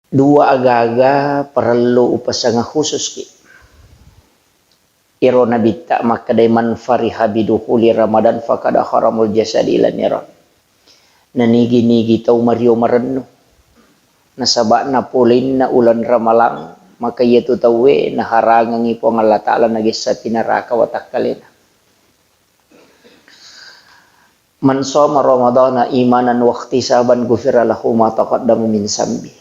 dua agaga perlu upasanga khusus ki iro nabita maka daiman fariha biduhuli ramadan fakada haramul jasadi ila niran nanigi-nigi tau mario marenno nasabakna pulin na ulan ramalang maka ia tu tawe na harangangi po ng Allah Ta'ala nagisa tinaraka watakkalina man soma ramadana imanan waqtisaban gufira lahu ma taqaddama min sambi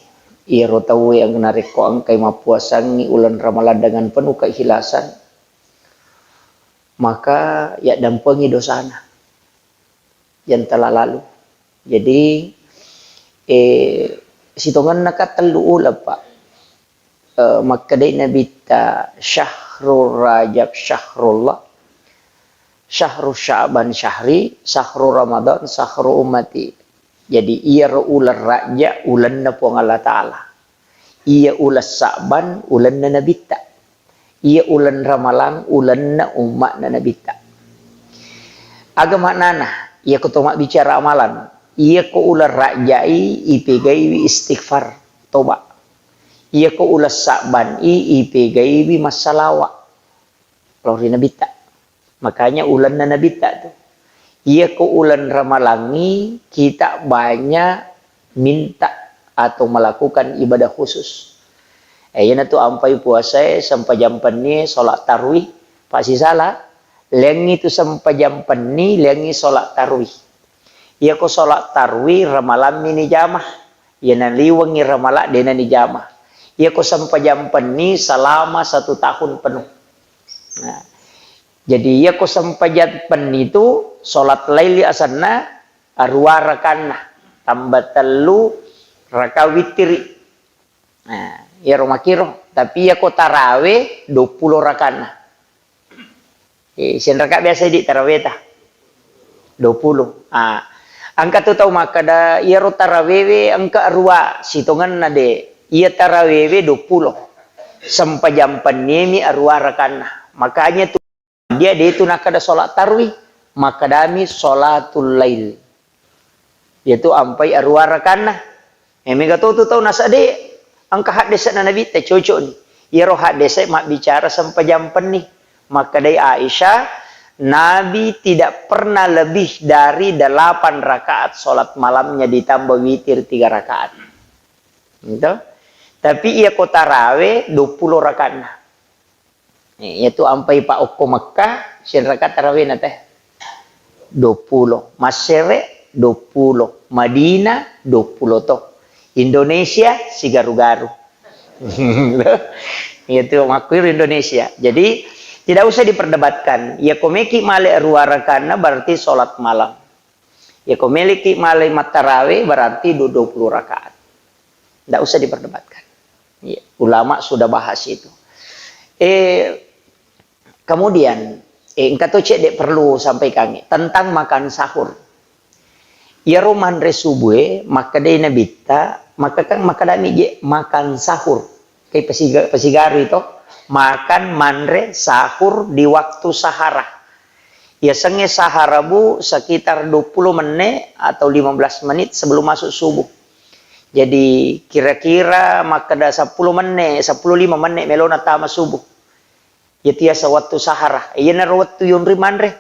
iro tawe ang nariko ang kay mapuasangi ulan ramalan dengan penuh keikhlasan maka ya dampengi dosana yang telah lalu. Jadi sitongan nakatelu ulap pak makadai nabita syahrul rajab syahrullah syahrul syaban syahri syahrul ramadan syahrul ummati. Jadi ia ular raja ulan na po Allah Ta'ala ia ulas sa'ban ulan na nabita ia ulan ramalang ulan na umat na nabita agama nana ia kutuma bicara amalan ia ko ular rajai ipegai istighfar toba ia ko ulas sa'ban ipegai masalawa lori nabita makanya ulan na nabita tuh ia ko ulan ramalangi kita banyak minta atau melakukan ibadah khusus yan itu ampai puasa sampai jam penni sholat tarwih pasti salah lengi itu sampai jam penni lengi sholat tarwih ia ko sholat tarwih ramalan ini jamah ia naliwangi ramalak dena ni jamah ia ko sampai jam penni selama 1 tahun penuh nah, jadi ia ko sampai jam penni itu sholat laili asana arwa rakana tambah telu raka witiri nah ya rumah kiro tapi ya ko tarawih 20 rakana sin raka biasa di tarawih ta 20 angka tu tahu maka da ya ro tarawih angka arwa sitongan nade ia tarawih 20 sampai jam penemi arwa rakana makanya tu dia itu nak ada sholat tarwih maka dami sholatul lail yaitu ampai arwa rakana mega tu tahu nasade angka hadis na nabi teh cocok ni ya roh hadis mak bicara sampai jam penni maka dari Aisyah Nabi tidak pernah lebih dari 8 rakaat sholat malamnya ditambah witir 3 rakaat gitu tapi ia ko tarawih 20 rakaat yaitu ampai Pak Oko Mekah sin rakaat tarawih na teh 20 Masyere 20 Madinah 20 toh Indonesia si garu-garu itu makwir Indonesia jadi tidak usah diperdebatkan ya komeki male ruara karena berarti sholat malam ya komeki male matarawih berarti 20 rakaat tidak usah diperdebatkan ya, ulama sudah bahas itu kemudian engkau cek dek perlu sampai kami tentang makan sahur ya roman resubue maka dei nabita maka kan makadami je makan sahur kayak pesigari itu makan manre sahur di waktu sahara ya senge sahara bu sekitar 20 menit atau 15 menit sebelum masuk subuh jadi kira-kira maka ada 10 menit 15 menit melona tama subuh ya tiasa waktu sahara iya naro waktu yunri manre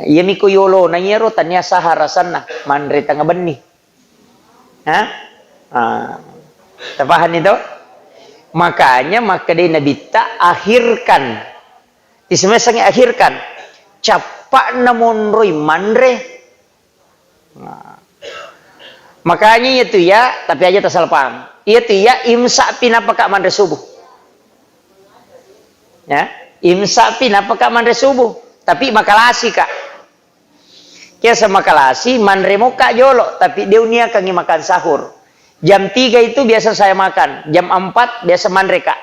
iya miko yolo na yero tanya sahara sana manre tanga benih Terpaham itu? Makanya maka dia Nabi tak akhirkan. Disemesangnya akhirkan. Capak namun roi mandre. Makanya itu ya, tapi aja tak salah paham. Itu ya imsak pinapakak mandre subuh. Ya, imsak pinapakak mandre subuh. Tapi makalasi kak. Kaya sama kalasi mandre muka jolo tapi dia unia kangi makan sahur jam 3 itu biasa saya makan jam 4 biasa mandre kak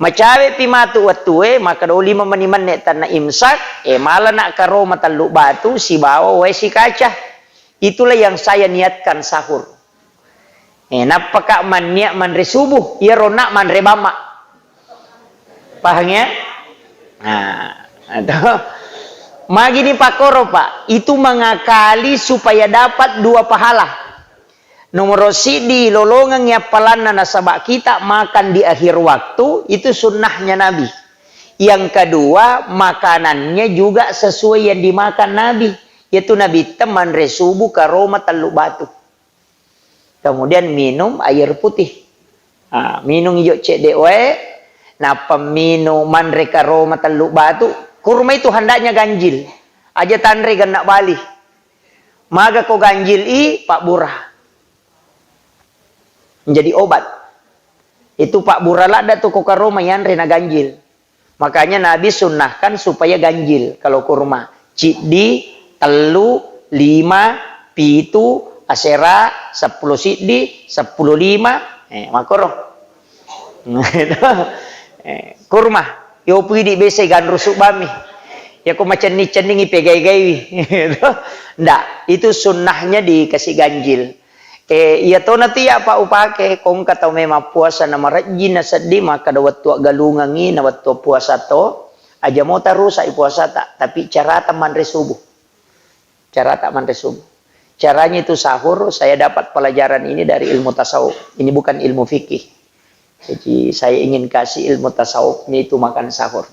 macawe pimatu watue maka 5 menit tanah imsak malah nak karo mataluk batu si bawa si kaca itulah yang saya niatkan sahur napaka maniak mandre subuh ya ronak mandre bama paham ya Magini pakoro pak, itu mengakali supaya dapat 2 pahala. Nomor sidi lolongan ya palana nasabak kita makan di akhir waktu itu sunnahnya Nabi. Yang kedua makanannya juga sesuai yang dimakan Nabi, yaitu Nabi teman resubuh karoma teluk batu. Kemudian minum air putih. Minum hijau CDW. Nah peminuman reka roma teluk batu. Kurma itu hendaknya ganjil. Aja tanre genak balik. Maka kau ganjil Pak Burah. Menjadi obat. Itu Pak Burah lah ada tuh kokaroma yang rena ganjil. Makanya Nabi sunnahkan supaya ganjil kalau kurma. Cidi, telu, 5, pitu, asera, 10 sidi, 10 5. Makoroh. Kurma. Yo pergi di bese gan rusuk bami. Ya kok macam ni cening ipegai-gai. Ndak, itu sunnahnya dikasih ganjil. Iya to nanti ya Pak upake kong kata memang puasa nama rajin na sedih maka dawat tua galungangi na tua puasa to aja mau terus ai puasa tak tapi cara manre subuh. Cara tak manre subuh. Caranya itu sahur, saya dapat pelajaran ini dari ilmu tasawuf. Ini bukan ilmu fikih. Jadi saya ingin kasih ilmu tasawuf ini itu makan sahur.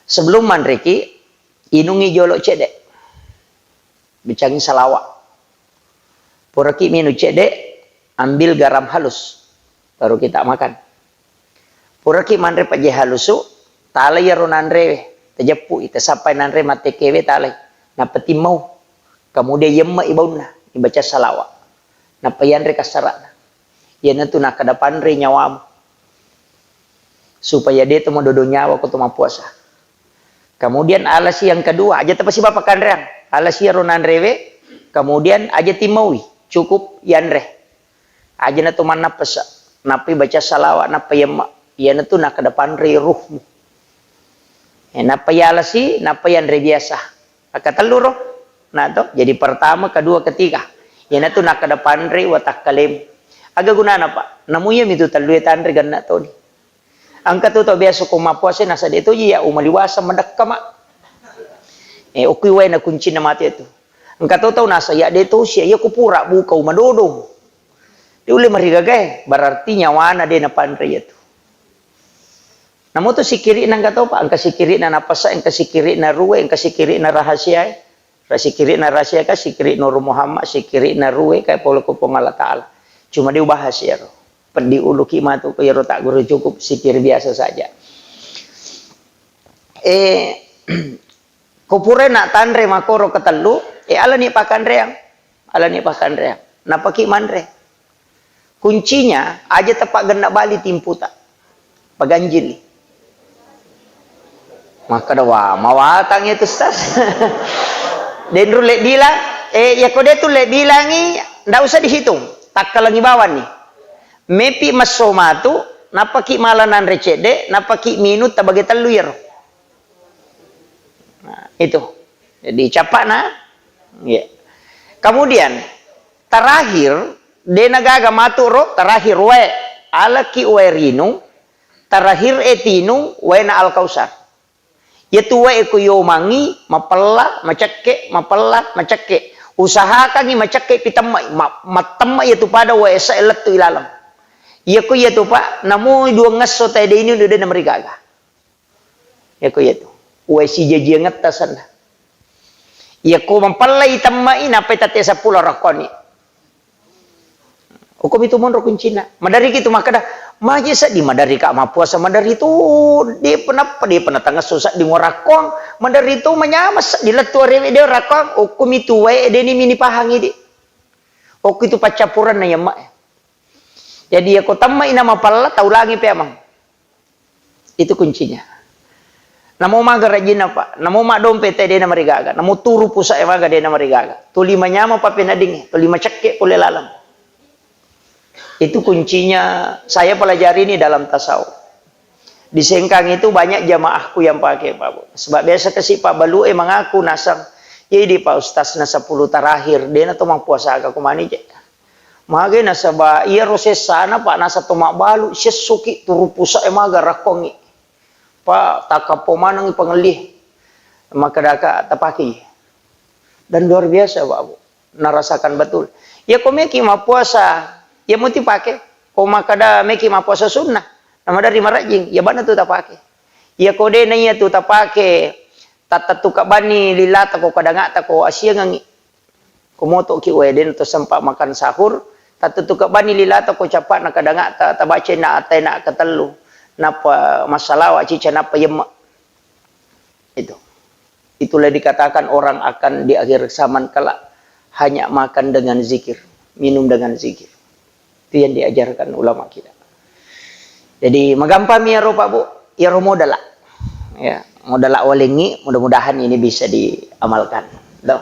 Sebelum manreki inungi jolok cedek. Bicangi salawat. Puraki minu cedek, ambil garam halus, baru kita makan. Puraki manre paje halusu, talai ya ronanre, tejepu, ite sampai nanre mate kewe talai, napeti mau, kemudian yemma ibauna, dibaca salawat, napayanre kasarana, yana tu nak kedepan re nyawam, supaya dia tu mau dodo nyawa kau tu mau puasa. Kemudian alasi yang kedua, aja tepasi bapak kanreang, alasi ya ronanrewe, kemudian aja timawi. Cukup yanre aja na tuman napasa napi baca salawat napa yema yana tu nak ke depan re ruhmu napa yalasi napa yanre biasa aka telur nah to jadi pertama kedua ketiga yana tu nak ke depan re watak kalim aga guna napa namuya mitu telu tanre ganna to ni angka tu to biasa ko mapuase nasa itu ya umaliwasa mendakama ukui we na kunci na mati itu. Engkau tahu nasa ya dia tu sia ya kupura buka umadodo. Dia boleh merigagay berarti nyawana dia na panre itu. Namun tu sikiri nang kata pa angka sikiri na napasa angka sikiri na ruwe angka sikiri na rahasia. Sikiri na rahasia ka sikiri Nur Muhammad sikiri na ruwe kay polo ko Allah Taala. Cuma dia bahas ya ro. Pedi ulu kimatu ko ya ro tak guru cukup sikir biasa saja. Kupure nak tanre makoro ketelu ala ni pakan reang. Ala ni pakan reang. Napaki manre. Kuncinya aja tepak gendak bali timpu tak. Paganjil. Maka dawa mawatang itu stas. Den rule bilang, ya kode tu le bilangi ndak usah dihitung. Tak kalangi bawan nih. Mepi masomatu napaki malanan recede, napaki minut tabagi telur. Nah, itu. Jadi capak na. Ya. Kemudian terakhir denagaga maturo terakhir we alaki werinu terakhir etinu wena al kausar. Yaitu we kuyomangi mapella maceke usahakan ni maceke pitamai matamai yaitu pada we saelet tu ilalam. Yaku yaitu pak namu dua ngaso tade ini udah namerigaga. Yaku yaitu we si jeje ngatasan. Ya ko mampalay tamai na petate sa pula rakoni. Hukum itu mon rokun Cina. Madari gitu makada maje sa di madari ka mapuasa madari itu dia pernah tangga susah di ngorakong madari itu menyamas di letu rewe dia rakong hukum itu wae deni mini pahangi di. Hukum itu pacapuran na yama. Jadi ya ko tamai na mapalla taulangi pe amang. Itu kuncinya. Namo maga rajin apa? Namo mak dompet dia na marigaga. Namo turu pusa maga dia na marigaga. Tuli manyama pa pinading, tuli macake pule lalam. Itu kuncinya saya pelajari ini dalam tasawuf. Di Sengkang itu banyak jamaahku yang pakai Pak Bu. Sebab biasa kasih Pak Balu mengaku nasang. Jadi Pak Ustaz na 10 terakhir dia na tumang puasa ka kumani je. Maga na saba iya roses sana Pak nasa tumak balu sesuki turu pusa maga rakongi. Pak takapo manang ipangalih maka daka tapaki dan luar biasa Pak Bu narasakan betul. Ya kau meki ma puasa, ya muti pakai. Kau makada meki ma puasa sunnah, nama dari marajing, ya bana tu tak pakai. Ya kau de nanya tu tak pakai, tata tu bani lilata kau kadang tak kau asia ngangi. Kau moto ki weden tu sempat makan sahur, tata tu bani lilata kau capat nak kadang tak baca nak atai nak ketelu, napa masalah wacica napa yemak. Itulah dikatakan orang akan di akhir zaman kelak hanya makan dengan zikir, minum dengan zikir. Itu yang diajarkan ulama kita. Jadi magampam ya Pak Bu, ya modal lah. Ya, modal awalengi, mudah-mudahan ini bisa diamalkan. Doh.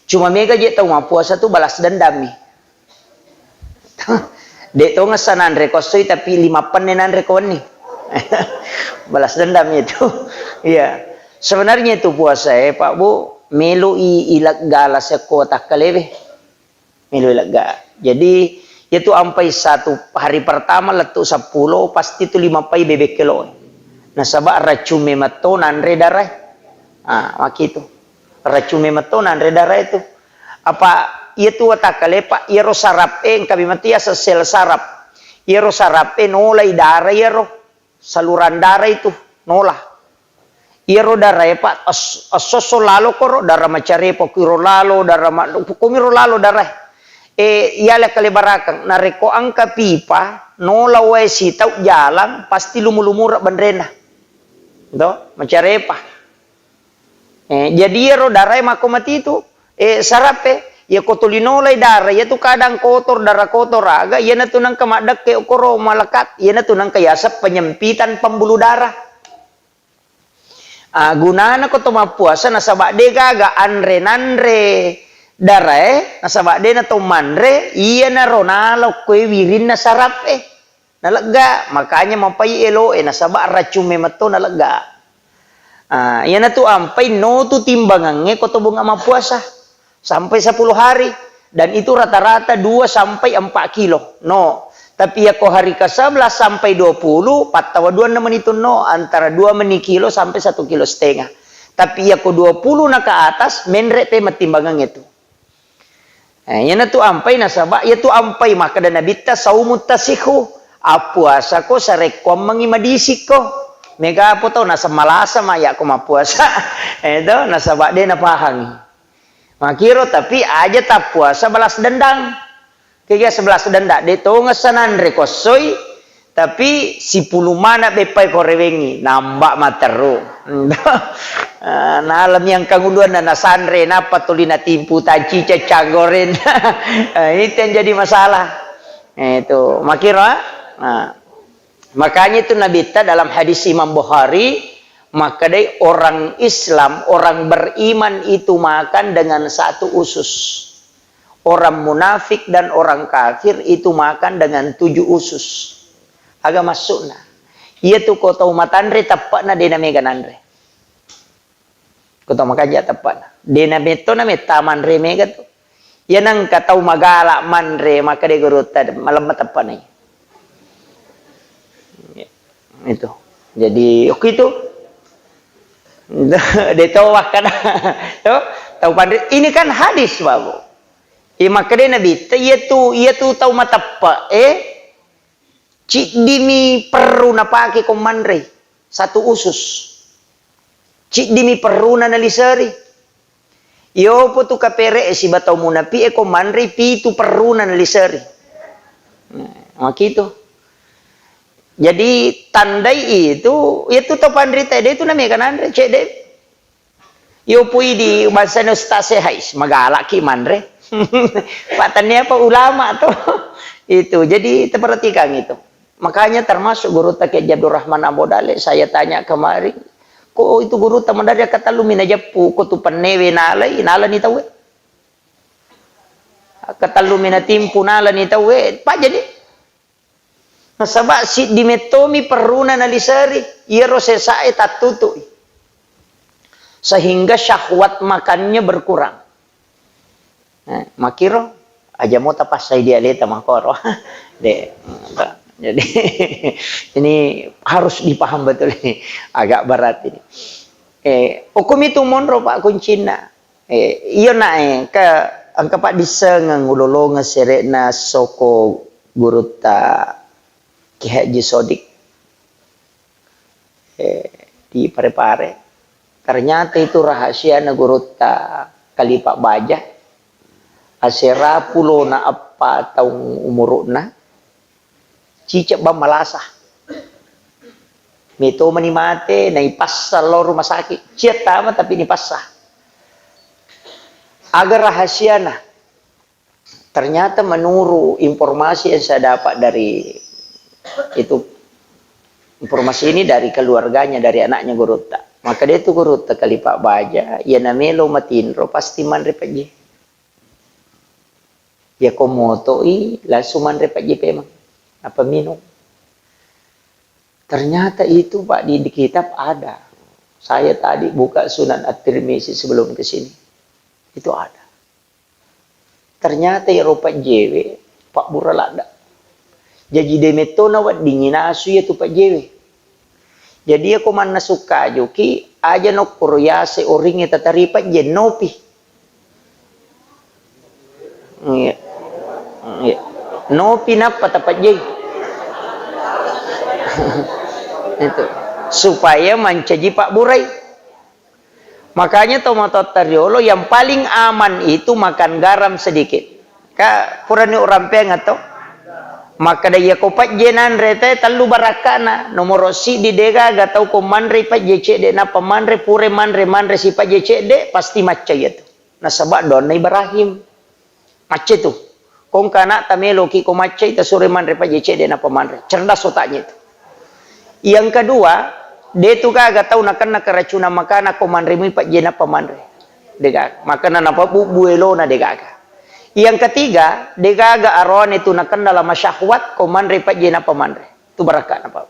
Cuma mega je tahu mah puasa tu balas dendam nih. Dek tahu ngesanan rekosoi tapi 5 penenan rekon nih. Balas dendam itu. Iya. Sebenarnya itu puasa Pak Bu, melu ilak gala sekota kalebe. Melu ilak ga. Jadi itu sampai 1 hari pertama letuk 10 pasti itu 5 pai bebek kilo. Nah sabak racume matonan redarai. Maki itu. Racume matonan redarai itu. Apa itu watakale Pak iro sarap kami mati asa sel sarap. Iro sarap nolai darah iro. Saluran darah itu nolah. Iro darah Pak asoso lalo koro darah macare pokiro lalo darah kumiro lalo darah. Iyalah kali barakang nareko angka pipa nola wesi tau jalan pasti lumur-lumur bandrena. Do macare Pak. Jadi iro darah mako mati itu sarape ya kotolinolay darah ya tu kadang kotor darah kotor aga ya na tunang kamadak ke okoro malakat ya na tunang kayasap penyempitan pembuluh darah. Gunana ko to mapuasa nasabak de gaga anre darah nasabak de na to manre iya na ronalo kue wirin na sarap nalaga makanya mapai elo nasabak racume mato nalaga. Ya na tu ampai no tu timbangannya ko to bunga mapuasa. Sampai 10 hari dan itu rata-rata 2 sampai 4 kilo. No. Tapi ya ko hari ke-11 sampai 20 patawaduan naman itu no antara 2 kilo sampai 1,5 kilo. Tapi ya ko 20 na ke atas menre te matimbangan itu. Yan na tu ampai nasaba ya tu ampai maka dan nabita saumut tasihu. Puasa ko sa rekom mangimadisik ko. Mega po to nasa malasa maya ko mapuasa. Ito nasaba de napahangi. Makiro tapi aja tak puasa balas dendam. Kaya 11 denda de to ngesanan rekosoi tapi si pulu mana bepai korewengi nambak materu. Nah alam yang kanguduan na nasanre napa tulina timpu taci cacagoren. Ini yang jadi masalah. Itu makiro. Makanya itu Nabi dalam hadis Imam Bukhari maka dari orang Islam, orang beriman itu makan dengan 1 usus. Orang munafik dan orang kafir itu makan dengan 7 usus. Agak masuk nah. Iya tuh kau tahu matanre tepat na dena mega nanre. Kau tahu makanya tepat na. Dena meto na metaman re mega tuh. Ya nang katau magala manre maka de guruta malam tepat na. Itu. Jadi oke itu. Detawah kan tahu pandai ini kan hadis babu makanya Nabi ia tu tahu mata apa cik dimi perlu napake komandre 1 usus cik dimi perlu na nalisari yo po tu kapere si batau munapi komandre pi tu perlu na nalisari makito. Jadi tandai itu topandri tadi itu namanya kan andre cek deh. Yo pui di bahasa nostase hais magalak ki mandre. Patannya apa ulama tuh. Itu jadi terperhatikan itu. Makanya termasuk guru Taki Abdul Rahman Abodale saya tanya kemarin, kok itu guru teman dari kata lu mina japu kok tu penewe nala ni tahu. Kata lu mina timpu nala ni tahu pak jadi nasabak si dimetomi peruna nalisari iro sesae tatutu sehingga syahwat makannya berkurang. Makiro aja mau tapas saya dia leta makoro de. Jadi ini harus dipaham betul ini agak berat ini. Hukum itu monro Pak kuncina. Iyo na ka ang kapak diseng ngulolo ngeseret na soko guru ta Ki Haji Sodik di Parepare. Ternyata itu rahasia na guru ta Kalipak Baja. Asera pulo na apa taung umur na cicak bang malasah. Mito manimate na ipasa lo rumah sakit. Ciat tama tapi nipasah. Agar rahasia na. Ternyata menurut informasi yang saya dapat dari itu, informasi ini dari keluarganya, dari anaknya guru ta. Maka dia itu guru ta Kalipak Baja. Ya namelo matinro pasti manre paji. Ya komoto langsung manre paji memang. Apa minum? Ternyata itu Pak di kitab ada. Saya tadi buka Sunan At-Tirmizi sebelum ke sini. Itu ada. Ternyata ya rupa jewe Pak Buralada. Jadi demetona wat dingin asu ya tu Pak jewe. Jadi aku mana suka joki aja no kuryase oringe tatari Pak jenopi. Iya. Iya. Nopi napa tapat je. Itu supaya mencaji Pak Burai. Makanya tomato tariolo yang paling aman itu makan garam sedikit. Ka purani orang pengat to. Maka daya kopat jenan rete talu barakana nomor si di dega gatau ko manre pa jece de na pamanre pure manre si pa jece de pasti macca itu. Nasabak don na Ibrahim. Macca tu. Kong kana tamelo ki ko macca ita sore manre pa jece de na pamanre. Cerdas otaknya itu. Yang kedua, dia tu kaga tahu nak keracunan makanan ko manre mi pa jena pamanre. Dega makanan apa buelo na dega. Yang ketiga, degaga aron itu nakan dalam syahwat komanre pak jena pamanre. Itu berkah apa?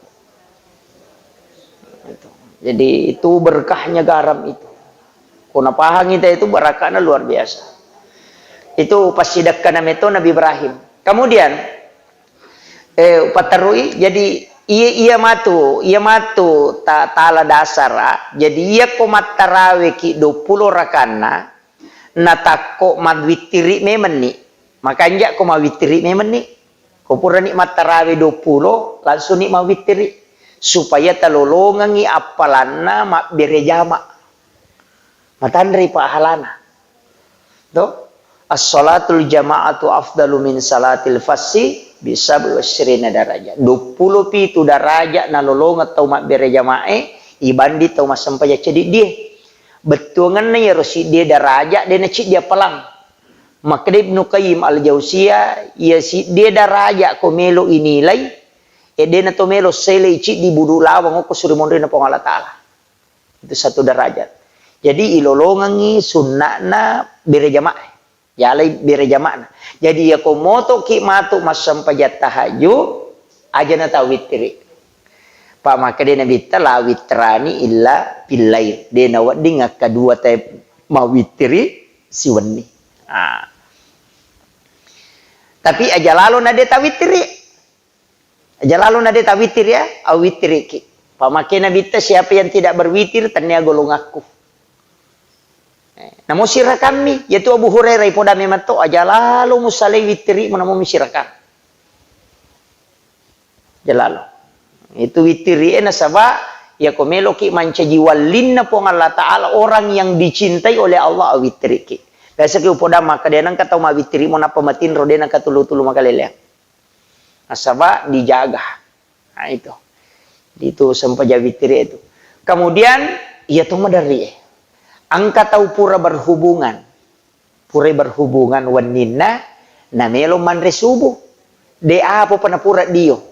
Itu. Jadi itu berkahnya garam itu. Kuna pahang itu berkahnya luar biasa. Itu pasti dekana meto Nabi Ibrahim. Kemudian patarui jadi ia matu tala dasara. Jadi ia komat tarawih ki 20 rakana. Natako madwitiri memeni makanya ko mawitiri memeni ko pura nikmat tarawih 20 langsung nikmat witiri supaya talolongan apalanna mak berejama matandri pahalana to as-salatul jama'atu afdalu min salatil fassi bisa berwasrina darajat 20 pitu darajat nalolongan tau mak berejamae ibandi tau masampai jadi dia betul kan ya rosi dia daraja dia necik dia pelang maka Ibnu Qayyim al-Jauziyah ya si dia daraja ko melo inilai dia na to melo sele cik di budu lawang ko suri mondre na Allah taala itu satu derajat jadi ilolongan ni sunnahna berjamaah ya lai berjamaah jadi ya ko moto ki matu masampai tahajud aja na tawitri Pak maka dia nabi la witrani illa billail. Dia nawat dengan kedua teh mawitri siwani. Tapi aja lalu nade tawitri. Aja lalu nade tawitri ya, awitri ki. Pak maka nabi siapa yang tidak berwitir tanya golong aku. Namun sirah kami yaitu Abu Hurairah ipoda memang to aja lalu musalai witri menamu misirakan. Jalalu. Itu witiri nasaba ya komelo ki mancaji walinna pong Allah taala orang yang dicintai oleh Allah witiri ki. Biasa ki upoda maka dia nang kata ma witiri mo napa matin ro dia nang katulu-tulu maka lele. Nasaba dijaga. Nah itu. Itu sampaja witiri itu. Kemudian ya tu madari. Angka tahu pura berhubungan. Pura berhubungan wanina namelo manre subuh. De apa pana pura dio.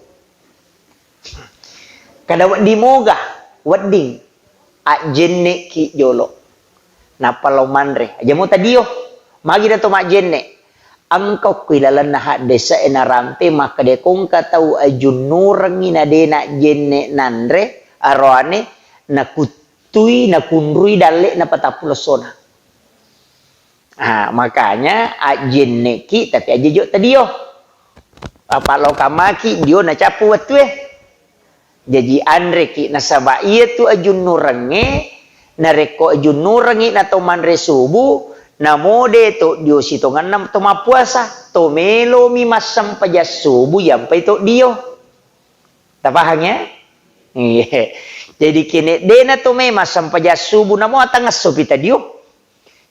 Kada di moga wedding a jenne ki jolo napalo manre aja mo tadio magi dato ma jenne angkau kilalan na desa enarampe maka de kong katau ajun nurangi na de na jenne nanre arone na kutui na kunrui dalle na patapulosona makanya a jenne ki tapi aja jo tadio apa lo kamaki dio na capu wetue jadi andre ki nasaba iya tu ajun nurange nareko ajun nurange na to manre subuh Namode to dio sitongan nam to mapuasa to melo mi masam paja subuh yampai to dio. Tak pahangnya? Iya. Jadi kini dena to me masam paja subuh namo atangas sopita dio.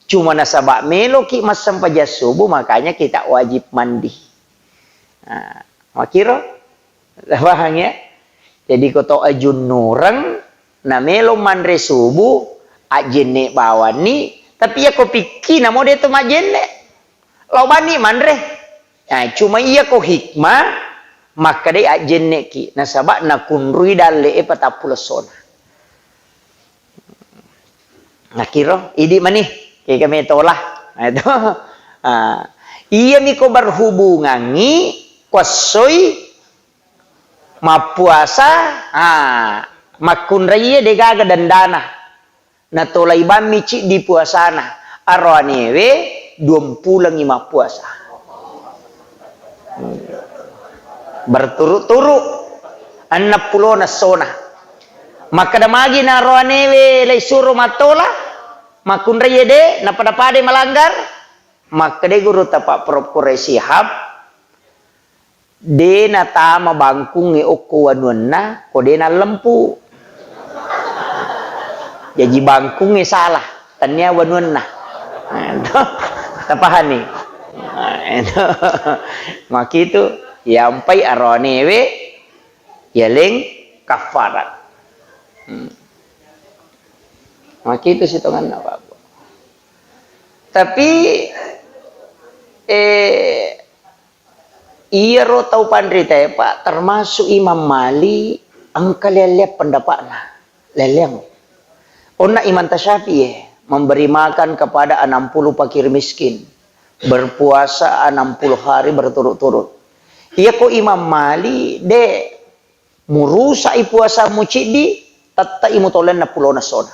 Cuma nasabak melo ki masam paja subuh makanya kita wajib mandi. Nah, makiro? Tak pahangnya? Jadi koto ajun nurang na melo mandre subuh ajene bawani tapi ya ko pikir namo dia tu majene lobani mandre. Nah, cuma iya ko hikmah maka dia ajene ki nasabak na kunrui dalle patapulosona. Nah kira idi manih kayak kami tolah. Nah itu iya miko berhubungan ni kosoi mapuasa makunraya degaga dandana na tolay bami ci di puasana arwanewe 25 puasa berturut-turut 60 na sona maka damagi na arwanewe lay suruh matola makunraya de na pada malanggar maka de guru tapak prokuresi hab de na tama bangkung e oko wanuna ko de na lempu jadi bangkung e salah tanya wanuna tapahan nih maka itu yampai aronewe yaling kafarat maka itu sitongan apa tapi iya ro tau pandri teh Pak termasuk Imam Mali angka lelep pendapatnya leleng. Ona Imam Tasyafi'i memberi makan kepada 60 fakir miskin berpuasa 60 hari berturut-turut. Iya ko Imam Mali de murusa i puasa mucidi tatta imutolen na pulo na sona.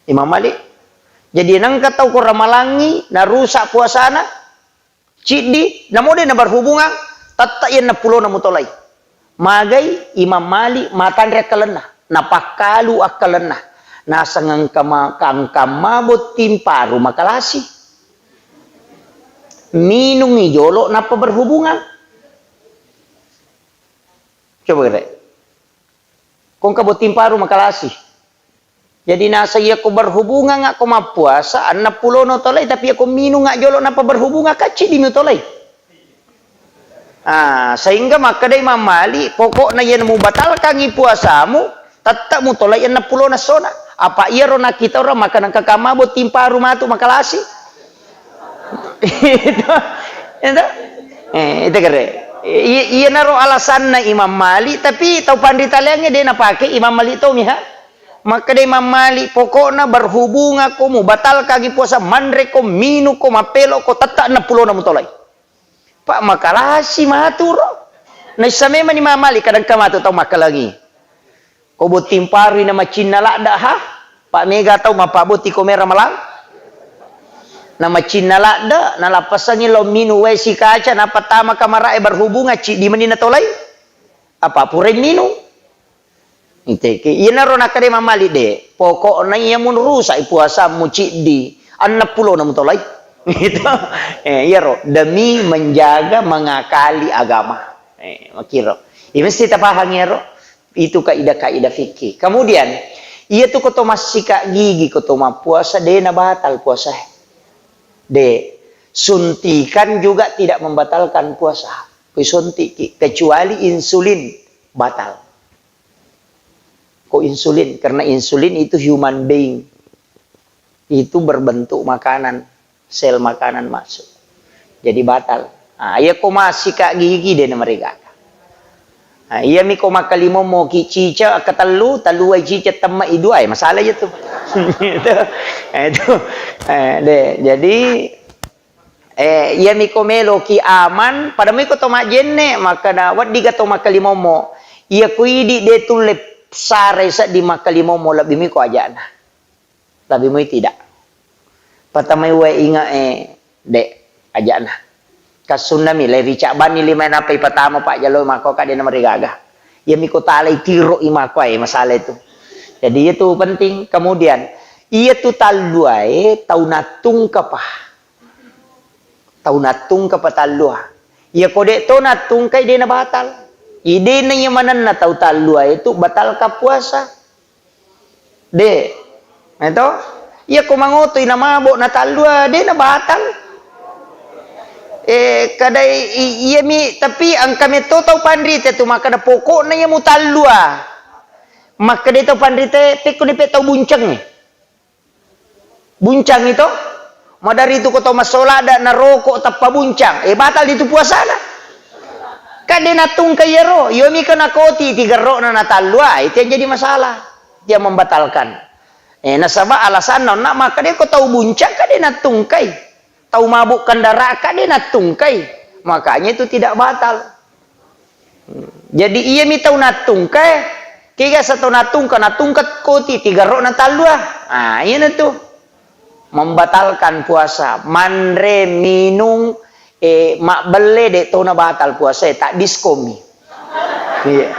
Imam Mali jadi nang katau ko ramalangi na rusak puasana cidi namode na berhubungan tatta yan na pulo na mutolay magay Imam Mali matandre kalena napakalu akalena nasa ngangkamabot timparu makalasi minung ijolo na pa berhubungan coba kira kung kabot timparu makalasi jadi nasa iya ko berhubungan nga ko mapuasa 60 no tolay tapi ako minum nga jolo na pa berhubungan kaci di mo tolay. Sehingga maka day mamali pokok na yan mo batal kang ipuasamu tatta mo tolay 60 na sona. Apa iya ro nakita ro maka nang kakamabot timparu mato makalasi. Itu kere. Iya na ro alasan na Imam Mali tapi tau panditaliannya dia napake Imam Mali to miha. Maka dia Imam Mali pokoknya berhubungan ko mu batal kagi puasa mandre ko minu ko mapelo ko tata 60 na mutolay. Pak makalasi maturo. Naisame man Imam Mali kadang kamato tau makalagi. Ko botimpari na macina lada ha. Pak mega tau mapabuti ko mera malang. Na macina lada na lapasangi lo minu we si kaca na patama kamara e berhubungan ci di manina tolay. Apa pure minu. Iteke ina ro nakade mamali de pokok na iya mun rusak puasa muci di 60 na mutolay gitu iya ro demi menjaga mengakali agama makiro ini mesti tapahang ya ro itu kaidah fikih kemudian iya tuh koto masika gigi koto puasa de na batal puasa de suntikan juga tidak membatalkan puasa suntik kecuali insulin batal. Kok insulin? Karena insulin itu human being. Itu berbentuk makanan. Sel makanan masuk. Jadi batal. Iya ko masih kak gigi deh mereka. Iya mi ko makalimo mo ki cica katalu taluay cica tema idu ay masalah itu. Itu. Jadi iya mi ko melo ki aman pada mi ko to majenne maka na wadi ka to makalimo mo. Iya ko idi de tulip sare sa di makalimo mo labi mi ko aja na labi mo tidak patamay we inga de aja na kasunami le rica bani lima na pay patamo pa jalo mako ka na marigaga ya mi ko talay tiro ima ko masalah itu jadi itu penting kemudian Iya tu talduai tau natung kapah. Tau natung kapah talua. Iya kode to natung kai dia na batal. Ide na yang mana na tau talua itu batal ka puasa. De. Itu iya ko mangotoy na mabok na talua de na batal. Kadai iya mi tapi ang kami to tau pandrite tu maka na pokok na yang mo talua. Maka dia tau pandrite te ko ni pe tau buncang ni. Buncang itu madari itu ko tau masolada na rokok tappa buncang. Batal itu puasa na. Kade natung kayero, yomi kana koti tigaro na natalwa, itu yang jadi masalah. Dia membatalkan. Nasaba alasan nak maka dia ko tau buncang kade natung kai. Tau mabuk kendara kade natung kai. Makanya itu tidak batal. Jadi iya mi tau natung kai, kiga satu natung kat koti tigaro na talwa. Iya na tu. Membatalkan puasa. Mandre minung mak bele de to na batal puasa tak diskomi. Iya.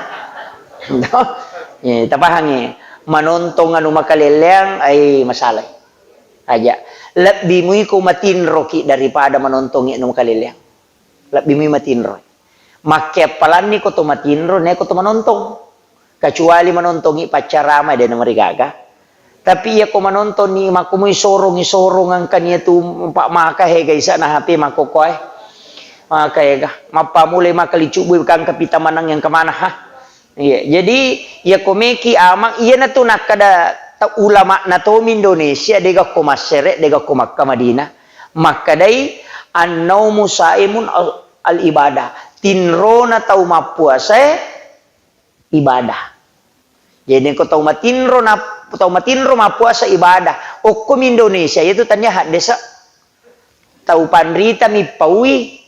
Ya, tapahang manontong anu makaleleang ay masalah. Aja. Lebih mui ko matinro ki daripada manontong anu makaleleang. Lebih mui matinro. Makke palan ni ko to matinro ne ko to manontong. Kecuali manontong pacarama de na marigaga. Tapi ya ko manonton ni makumoy sorong ang kanya tu pak maka hega isa na HP makokoy. Maka hega mapamulay makalicuboy kang kapita manang yang kemana ha. Iya, jadi ya komeki amang iya na tu nakada ulama na to Indonesia dega ko masere dega ko Makkah Madinah. Maka dai annaumu saimun al ibadah. Tinro na tau mapuasa ibadah. Jadi ko tau matinro mapuasa ibadah. Hukum Indonesia itu tanya hak desa. Tau pandrita mi paui.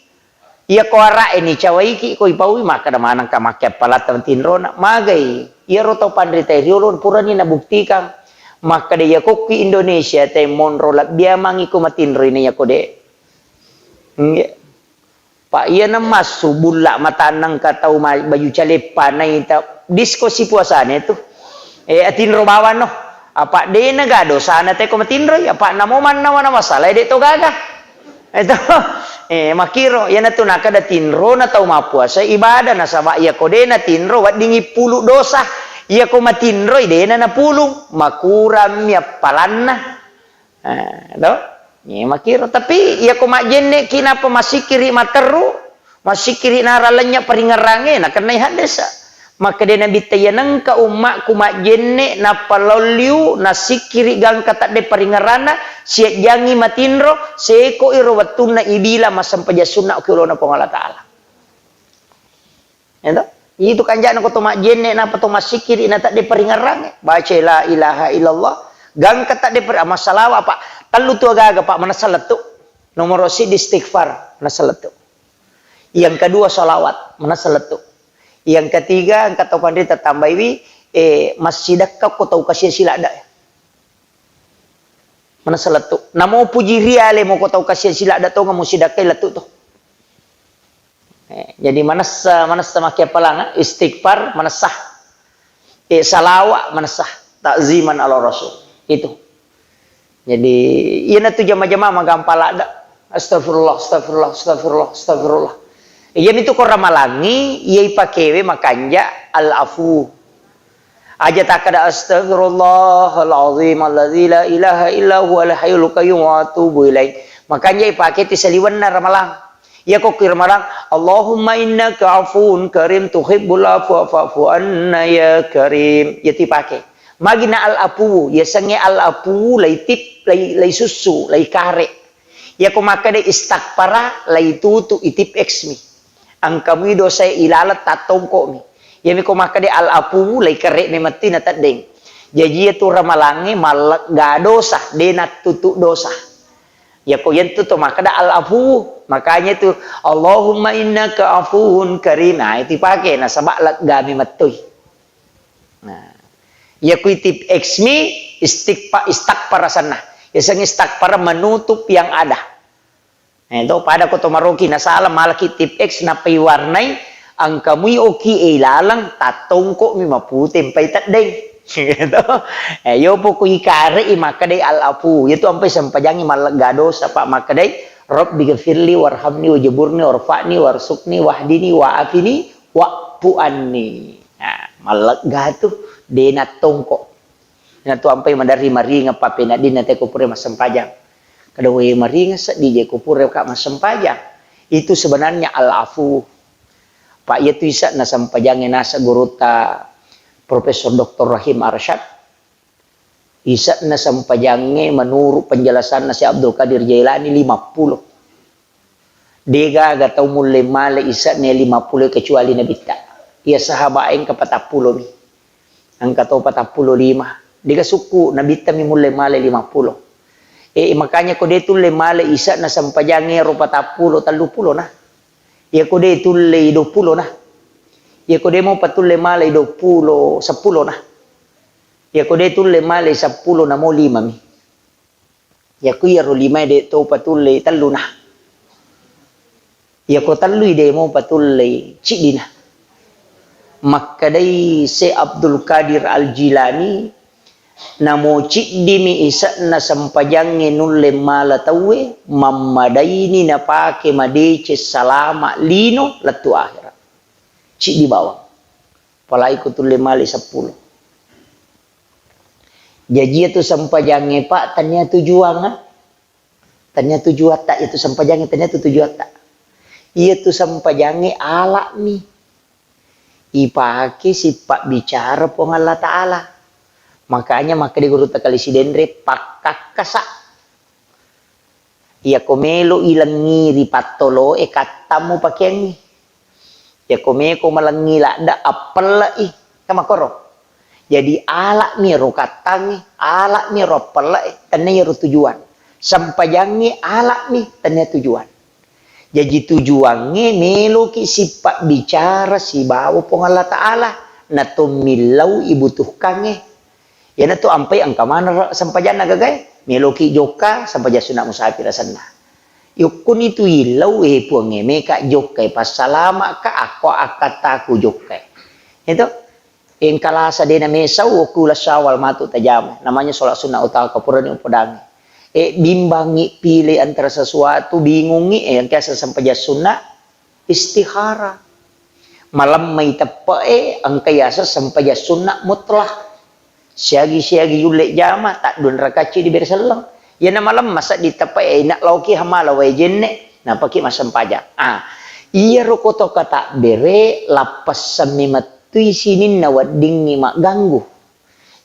Ia ko ara ini cawaiki ko ipaui maka da manang ka make palat tinro na magai. Ia ro tau pandrita riolon purani na buktikan. Maka dia ko ki Indonesia te monro la dia mangi ko matinro ini ya ko de. Pak ia na masu bulak matanang ka tau baju calepa na ita diskusi puasane tu. Tinro bawan no. Apa de nagado sana te ko matinro apa namo man na masalah de to gaga. Ito makiro yan na to nakada tinro na tau mapuasa ibadah na sama iya ko de na tinro wat dingi pulu dosa. Iya ko matinro de na napulong makuram ya palanna. Do? Makiro tapi iya ko majenne kinapa masikiri materu masikiri naralanya paringarange na kanay hadesa. Maka dia nabi tayanang ka umak kumak jenne na paloliu na sikiri gang kata de paringarana siat jangi matinro seko iro watuna ibila masampaja sunnah ulo na pangala taala. Itu kanjana ko tumak jenne na pato masikiri na tak de paringarange baca la ilaha illallah gang kata de masalawa apa talu tu agaga pak manasaletu nomor si istighfar manasaletu. Yang kedua salawat manasaletu. Yang ketiga angkat tau pandai tambahi masjidakka ko tau kasih silada. Mana salatu. Namo puji riale mo ko tau kasih silada to ngamu sidakai latu to. Jadi manasa makia palanga istighfar manasah. Salawat manasah takziman ala rasul. Itu. Jadi ieu tu jama-jama magampal ada. Astagfirullah, astagfirullah, astagfirullah, astagfirullah. Iya itu korang malangi, iya pakewe makanja al-afu. Aja tak ada astagfirullahalazim alladzi la ilaha illa huwal hayyul qayyum wa atubu ilaih. Makanya ipake ti saliwan na ramalang. Iya ko kirmalang Allahumma innaka afuun karim tuhibbul afwa fa'fu anna ya karim. Ya tipake. Magina al-afu, ya sange al-afu lay tip lay susu, lay kare. Ya ko makade istakpara lay tutu itip eksmi. Ang kami dosa ilalat tatong ko mi. Yami ko makade al-apu lay kare ni mati na tadeng. Jadi itu ramalangi malak ga dosa de tutu dosa. Ya ko yan tu makada al-apu. Makanya itu Allahumma innaka afuun karim. Nah itu pakai na sabak gami matoy. Nah. Ya ko itip eksmi istakpara sana. Ya sang istakpara menutup yang ada. Ito pada ko tumaroki na salam malaki tip X na paiwarnay ang kamuy oki ilalang tatong ko mi maputim pay tatdeng. Gitu. Yo po kuy kare makaday al-afu. Itu ampai sampajangi malagado sa pa makaday Rabbi ghafirli warhamni wajburni warfa'ni warsukni wahdini wa'afini wa'fu anni. Nah, malagado de na tongko. Na to ampai madari maringa pa pinadin na te ko pure masampajang. Kada way maringa sa DJ ko pure ka masampajang. Itu sebenarnya al-afu. Pak itu isa na sampajangin nasa guruta Profesor Dr. Rahim Arsyad. Isa na sampajangin menurut penjelasan na si Abdul Qadir Jailani 50. Dega gatau mulai male isa na 50 kecuali na bita. Ia sahabain ke 40 mi. Ang katau 45. Dega suku na bita mi mulai male 50. Makanya ko de tulle male isa na sampajangin ro 40 30 na. Ya kode tulle 20 nah. Ya kode mau patulle malai 20 10 nah. Ya kode tulle malai 10 na mau 5 mi. Ya ku ya ro 5 de to patulle 3 nah. Ya ko 3 de mau patulle cidi nah. Maka dai se Abdul Qadir Al-Jilani namo cidi mi isa na sampajange nulle mala tawe mamadaini na pake madece salama lino latu akhirat cidi bawah palai ko tulle mali 10 jadi itu sampajange pak tanya tujuan tanya tujuan tak itu sampajange tanya tujuan tak iya tu sampajange ala mi ipake si pak bicara pong Allah Ta'ala. Makanya maka di guru takali si dendre pakakasa. Ia komelo ilang ngiri patolo katamu pakengi. Ya komeko malangi da apela kamakoro. Jadi ala mi ro katangi, ala mi ro apela tanya ro tujuan. Sampajangi ala mi tanya tujuan. Jadi tujuannya melo ki sifat bicara si bawa pong Allah Ta'ala. Na tumilau ibutuhkannya. Ya na to ampai ang kamana sampajan nagagay meloki joka sampajan sunat musafir sana yukun itu ilau puange meka jokai pasalama ka ako akataku jokai itu yang kalasa dena mesau kula syawal matu tajam namanya sholat sunat utama kapurani upodangi bimbangi pilih antara sesuatu bingungi yang kaya sampajan sunat istihara malam may tapa ang kayasa sampajan sunat mutlak siagi yulek jama tak dun rakaci di berselang ya na malam masa ditapai nak lauki hamala wa jenne na paki masam pajak iya rokoto kata bere lapas samimatui sinin na wading ni mak ganggu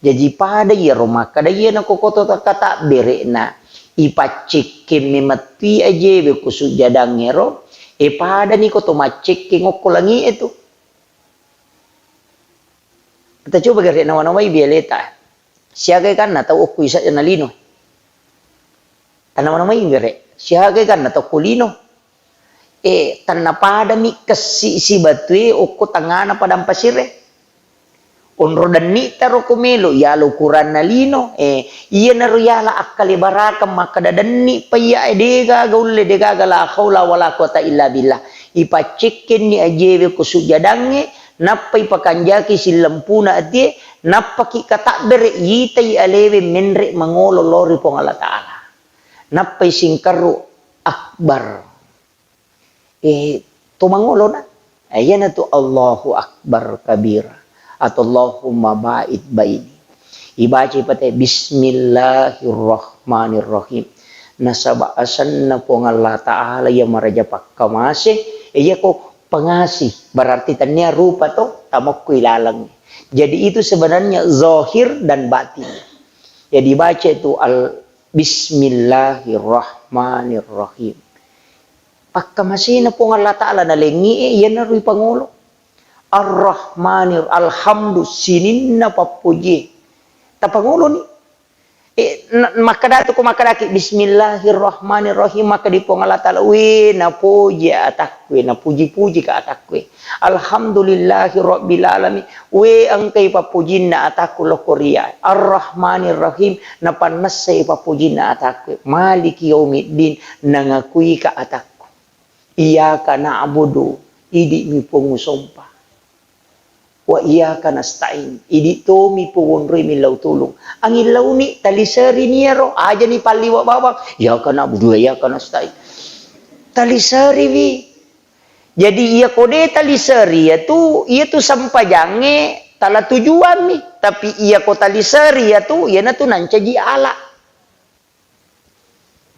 jadi pada iya rumah kada iya na kokoto kata bere na ipacikim mimatui aje be kusuk jadang ngero pada ni koto macik ngokolangi itu. Kita coba gari nawa-nawai bialeta. Siagai kan na tau oku isa na lino. Tanawa-nawai gari. Siagai kan na tau kulino. Tanapada mi kasi si batui oku tangana padang pasire. Onro dan ni taro kumelo yalo kuran na lino. Iya na royala akali barakam makadadan ni paya dega gaule dega la haula wala quwata illa billah. Ipacikin ni ajewe kusujadange. Napay pakanjaki silampuna ati napaki katakbere yitai alewe menre mangolo lori pong Allah Ta'ala napay singkaru akbar tumangolo na ayan na to Allahu Akbar kabira at Allahumma ba'id baini ibaci pati Bismillahirrahmanirrahim nasabaasan na pong Allah Ta'ala yang maraja pakkamase iya ko pengasih berarti tanya rupa to tamak ilalang. Jadi itu sebenarnya zahir dan batin. Jadi baca itu Bismillahirrahmanirrahim. Pakka masih na pong Allah Ta'ala na lengi yan na ruy pangulo. Ar-Rahmanir alhamdu sinin na papuji. Tapangulo ni. Makadatu ko makadaki Bismillahirrahmanirrahim maka di pong Allah Ta'ala na puji atakwe na puji-puji ka atakwe alhamdulillahi rabbil alamin ang kay papujin na atakwe lokoria Ar-Rahmanirrahim na panasay papujin na atakwe maliki yaumiddin nangakui ka atakwe iyaka na'budu idi mi pong usompa wa iyyaka nasta'in. Idi tomi puwonroi milau tulung. Ang ilaw ni talisari niya ro. Aja ni paliwa babang. Iyyaka na'budu wa iyyaka nasta'in. Talisari wi. Jadi ia kode talisari ia tu sampajange tala tujuan nih. Tapi ia ko talisari ia na tu nancaji ala.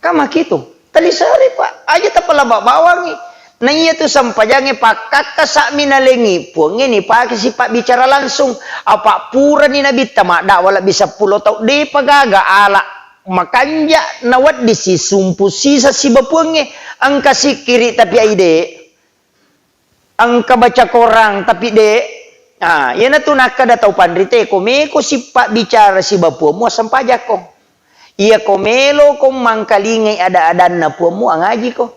Kama gitu. Talisari pak. Aja tapala bawang nih. Nah iya tu sampajange pakaka sa minalengi. Puange ni pak si pak bicara langsung. Apa pura ni nabi tamak dak wala bisa pulau tau de pagaga ala. Makanya nawat di si sumpu sisa si bapuange. Angka si kiri tapi aide. Angka baca korang tapi de. Ah, ya na tu nakada tau pandrite ko me ko si pak bicara si bapuamu sampajak ko. Iya ko melo ko mangkalingai ada-adan na puamu ang ngaji ko.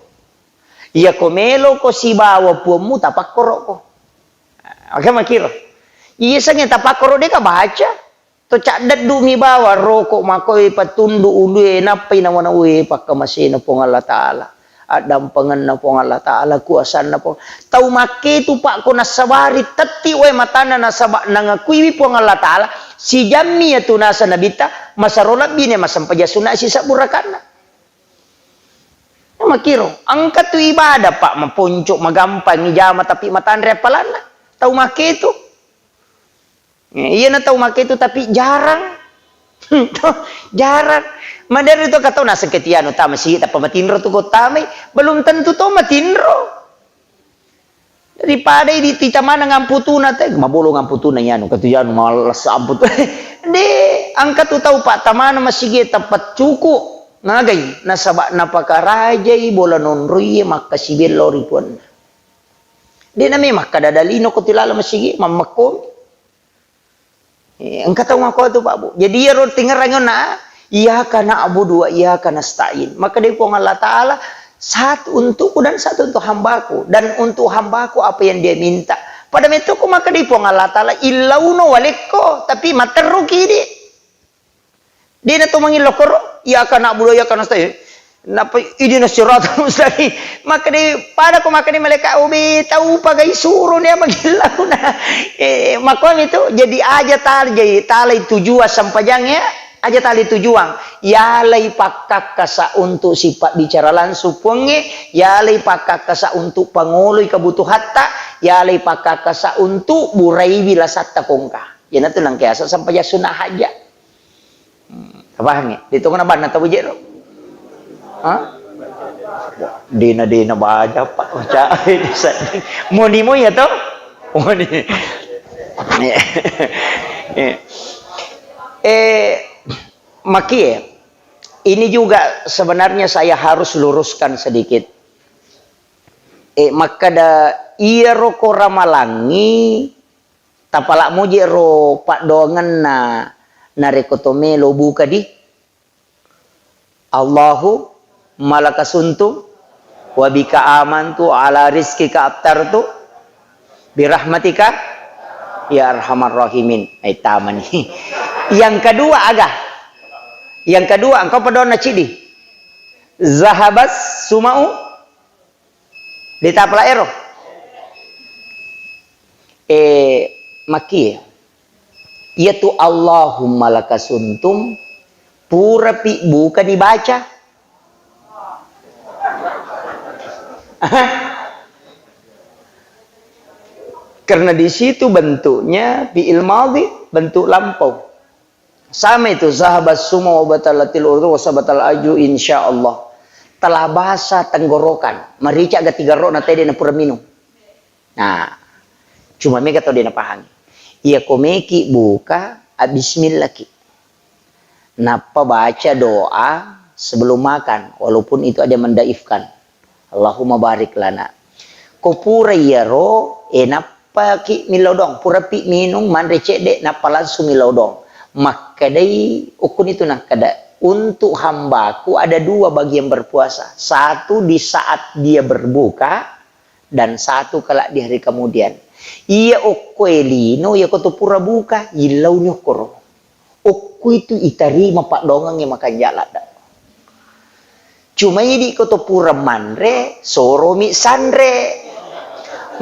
Iya ko melo ko si bawa puamu tapak korok ko. Oke makiro. Iya sange tapak korok de ka baca. To cadat dumi bawa rokok makoi patundu ulu napai na wana uwe pakamasina pong Allah Ta'ala. Adam pangan na pong Allah Ta'ala kuasan na pong. Tau make tu pak ko nasawari tati we matana nasaba nangakuiwi pong Allah Ta'ala. Si jammi tu nasa nabita masarola bine masampaja sunna si saburakana. Makiro, angkat tu ibadah pak mapuncuk magampang ngijama tapi matandre palana. Tau make tu. Iya na tau make tu tapi jarang. Jarang. Madari itu kata nasa ketiano tama sih tapi matinro tu ko tamay belum tentu to matinro. Daripada di mana ngamputuna teh mabolo ngamputuna yano katuyan malas amput. De angkat tu tahu pak tamana masige tapat cuku ngagay nasaba napakarajay bola nonroy makasibelo ripuan. De na may makadadalino ko tilala masige mamakon. Angkat tahu ngako tu pak bu. Jadi ya ro tingarangon na iyyaka na'budu wa iyyaka nasta'in. Maka dia pun Allah Ta'ala satu untukku dan satu untuk hambaku. Dan untuk hambaku apa yang dia minta. Pada itu ku maka dia pun Allah Ta'ala illauno waleko. Tapi materu kiri. Dia na tumangi lokoro. Iyyaka na'budu wa iyyaka nasta'in. Napa idina siratal mustaqim. Maka dia pada ku maka dia malaikat ubi tahu pagai suruh dia magilau na. Maka itu jadi aja talai tujuan sampajangnya. Aja tali tujuan, ya lay pakak kasa untuk sifat bicara langsung puange, ya lay pakak kasa untuk pangoloy kebutuhan hatta, ya lay pakak kasa untuk burai bila satta kongka. Yan na to lang kaya sampai ya sunah haja. Paham ya? Dito ko na ba natawo jero? Ha? Dina baca pak baca moni mo ya to? Moni. Maki ini juga sebenarnya saya harus luruskan sedikit. Maka da iya ro ko ramalangi tapala mo jero pak dongan na rekotomelo buka di Allahu malakasuntum wa bika amantu ala rizkika attartu birahmatika ya arhamar rahimin. Taman nih. Yang kedua agak. Yang kedua engkau padona cidi. Zahabas sumau ditapla ero. Maki yaitu Allahumma lakasuntum pura pi bukan dibaca. Karena di situ bentuknya fi'il madhi, bentuk lampau. Sama itu zahabas suma wa batalatil urdu wa sabatal aju insyaallah. Telah bahasa tenggorokan. Marica ga tiga ro na tadi na pura minum. Nah, cuma mega tau dia na pahami. Ia komeki buka bismillah ki. Napa baca doa sebelum makan walaupun itu ada mendaifkan. Allahumma barik lana. Ko pura iya ro napa ki milodong pura pi minum man recede napa langsung milodong. Maka dari ukun itu nak kada untuk hambaku ada dua bagi yang berpuasa. Satu di saat dia berbuka dan satu kelak di hari kemudian. Ia okoelino ia koto pura buka ilau nyokoro. Oku itu itarima pak dongang yang makan jalan. Cuma ini koto pura manre soromi sandre.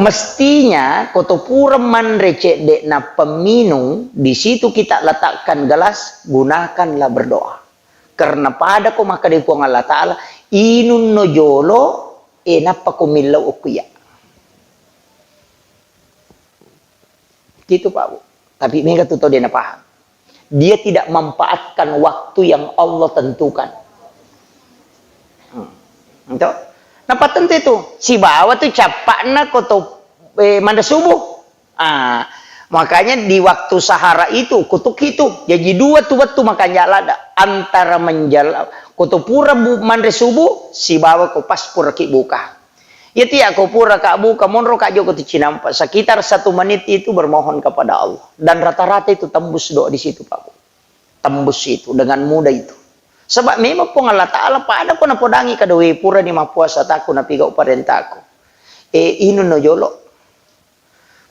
Mestinya koto pura manrecek dek na peminum, di situ kita letakkan gelas, gunakanlah berdoa. Karena pada ko maka di puang Allah Ta'ala, inun no jolo, napa ko milaw ukuya. Gitu Pak Bu. Tapi mereka tuh tahu dia paham. Dia tidak memanfaatkan waktu yang Allah tentukan. Entah. Napa tentu itu? Si bawa tuh capakna koto manda subuh. Makanya di waktu sahara itu kutuk itu jadi dua tuh waktu makanya lada antara menjalan koto pura manda subuh si bawa ko pas pura ki buka. Ya tiap ko pura kak buka monro kak joko tu cinampak sekitar 1 menit itu bermohon kepada Allah dan rata-rata itu tembus doa di situ Pak. Tembus itu dengan mudah itu. Sebab memang pun Allah Ta'ala pada ko na podangi kadowe pura ni mapuasa taku na piga uparentaku. Inu no jolo.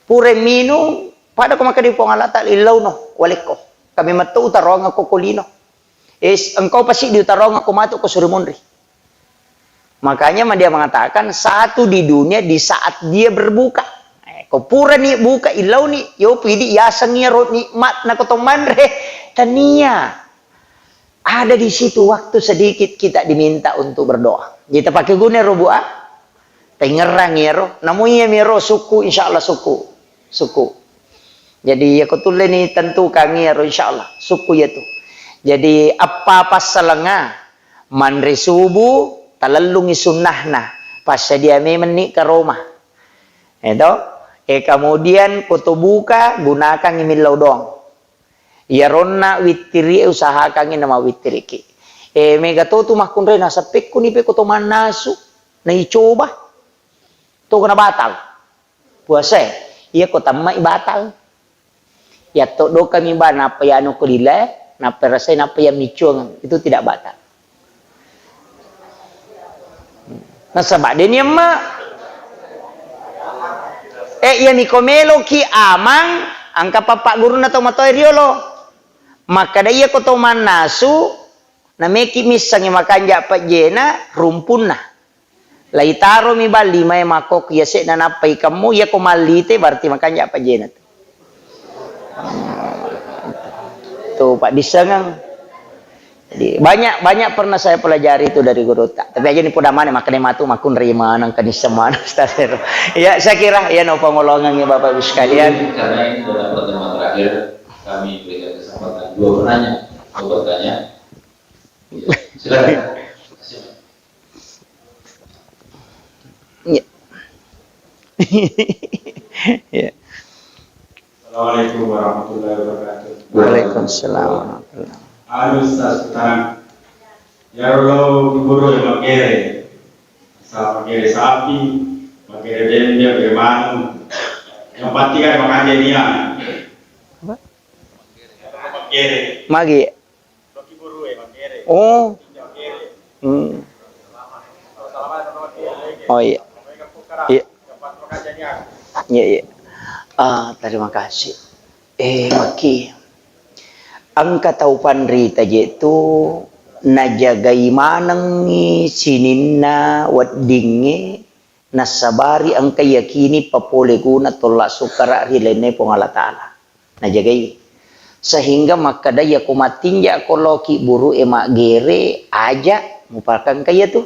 Pure minu pada ko makadi pun Allah Ta'ala ilaw no waliko. Kami matu utarong ako kulino. Engkau pasti diutarong ako matu ko surumundri. Makanya dia mengatakan satu di dunia di saat dia berbuka. Kau pura nih buka ilau nih, yo pidi yasangnya rot nikmat na kotomandre tania. Ada di situ waktu sedikit kita diminta untuk berdoa. Kita pakai guna roboa, tengerang ya roh. Namanya miro suku insyaallah suku. Jadi ya ketulen ini tentu kami ya roh insyaallah suku ya tuh. Jadi apa selengah mandre subuh talalungi sunnahna pas dia menik ke rumah itu kemudian kutu buka gunakan imilau dong ya ronna witiri usahakan nama witiriki mega tu makun rena sapek kuni pe kutu manasu na icoba tu kena batal puasa iya kota mai batal ya to do kami ba napa ya anu kulila napa rasa napa ya micung itu tidak batal. Nah sebab dia ni mak ya ni komelo ki amang angka papak guru na to matoy riolo maka da iya ko to manasu na meki misang yang makanja pa jena rumpun na lai taro mi bali may makok ya se na napay kamu ya ko malite berarti makanja pa jena tuh Pak disangang. Jadi banyak pernah saya pelajari itu dari guru tak. Tapi aja ni poda mana makan matu makun rima nang kanisa mana Ustaz. Ya saya kira ya no pengolongan ya Bapak Ibu sekalian. Karena ini adalah pertemuan terakhir kami berikan kesempatan 2 penanya mau bertanya. Ya, silakan. Ya. Ya. Assalamualaikum warahmatullahi wabarakatuh. Waalaikumsalam warahmatullahi. Halo Ustaz Tuhan. Ya Allah guru yang magere. Sa magere sapi, magere dende, bagaimana? Yang pasti kan makan dia. Apa? Magere. Magi. Bagi guru ya magere. Oh. Oh iya. Iya. Iya. Terima kasih. Maki. Angka taupan rita itu najagai manang ni sininna waddinge nasabari angka yakini papole guna tolak sukara rilene pong Allah Ta'ala najagai sehingga maka daya kumatinja koloki buru emak gere aja mupakan kaya tuh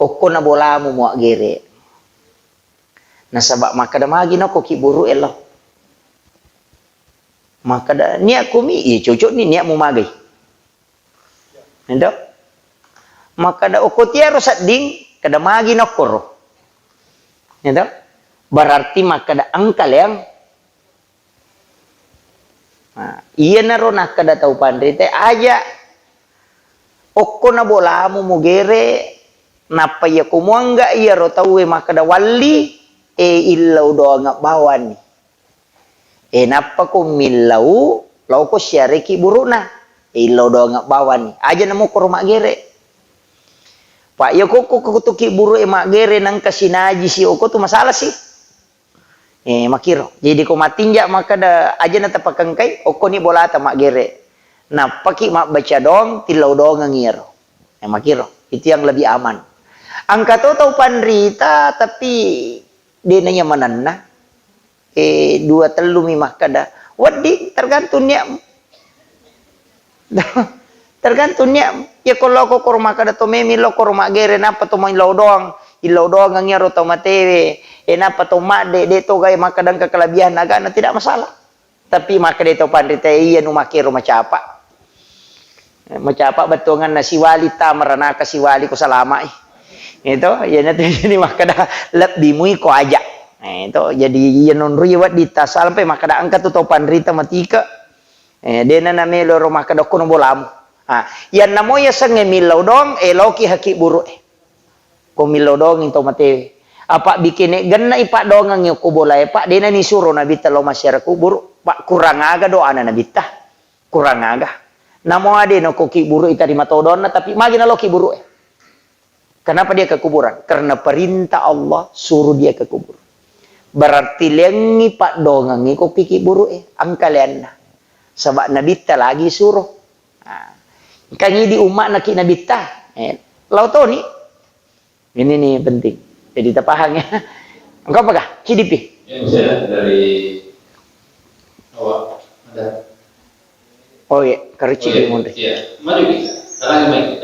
oko na bola mu muak gere nasabak maka damagi no koki buru eloh maka da niat kumi cocok ni niat mu magai Ndak? Maka da okotia rosat ding kada magi nokor. Ndak? Berarti maka da angkal yang iya naro nak kada tau pandai te aja okko na bolamu mugere napa ya kumuangga iya ro tau maka da walli illau do ngak bawani napa ko millau lau ko syariki buruna illau do ngak bawani aja namo ko rumah gere Pak ya kok tuki buru emak gere nang kasinaji si oko tu masalah sih makiro jadi ko matinja maka da aja na tapakangkay oko ni bola ta mak gere nah paki mak baca dong tilau dong ngiro makiro itu yang lebih aman angka to tau pandrita tapi dia nanya manana dua telu mimah kada wadi tergantung niat tergantung niat ya kalau ko korma kada to memi lo korma gere napa to main lo doang ilau doang ngiro to matewe napa to mak de to gay makadang kekelebihan agana tidak masalah tapi maka de to pandita iya nu makiro macapa betongan nasi wali tamarana kasi wali ko salama itu ya nanti jadi makada lebih mui ko aja itu jadi iya non riwat di tas sampai makada angkat tu topan rita matika dena na melo ro makada ko no bolam yan namo ya sange milau dong loki haki buru ko milau dong into mate apa bikin ganna ipa dong ang ko bolay pak dena ni suro na bita lo masyarakat buru pak kurang aga doa na bita kurang aga namo ade no ko kiburu ita di matodon na tapi magi na lo kiburu kenapa dia ke kuburan karena perintah Allah suruh dia ke kubur berarti lengi pak dongangi ko kiburu ang kalian na sebab nabita lagi suruh kanyi di umat nak nabita lau to ni ini nih penting jadi kita paham ya engkau apakah CDP saya dari awak ada. Oh iya, kerci di mulut. Iya, mari kita. Lagi main.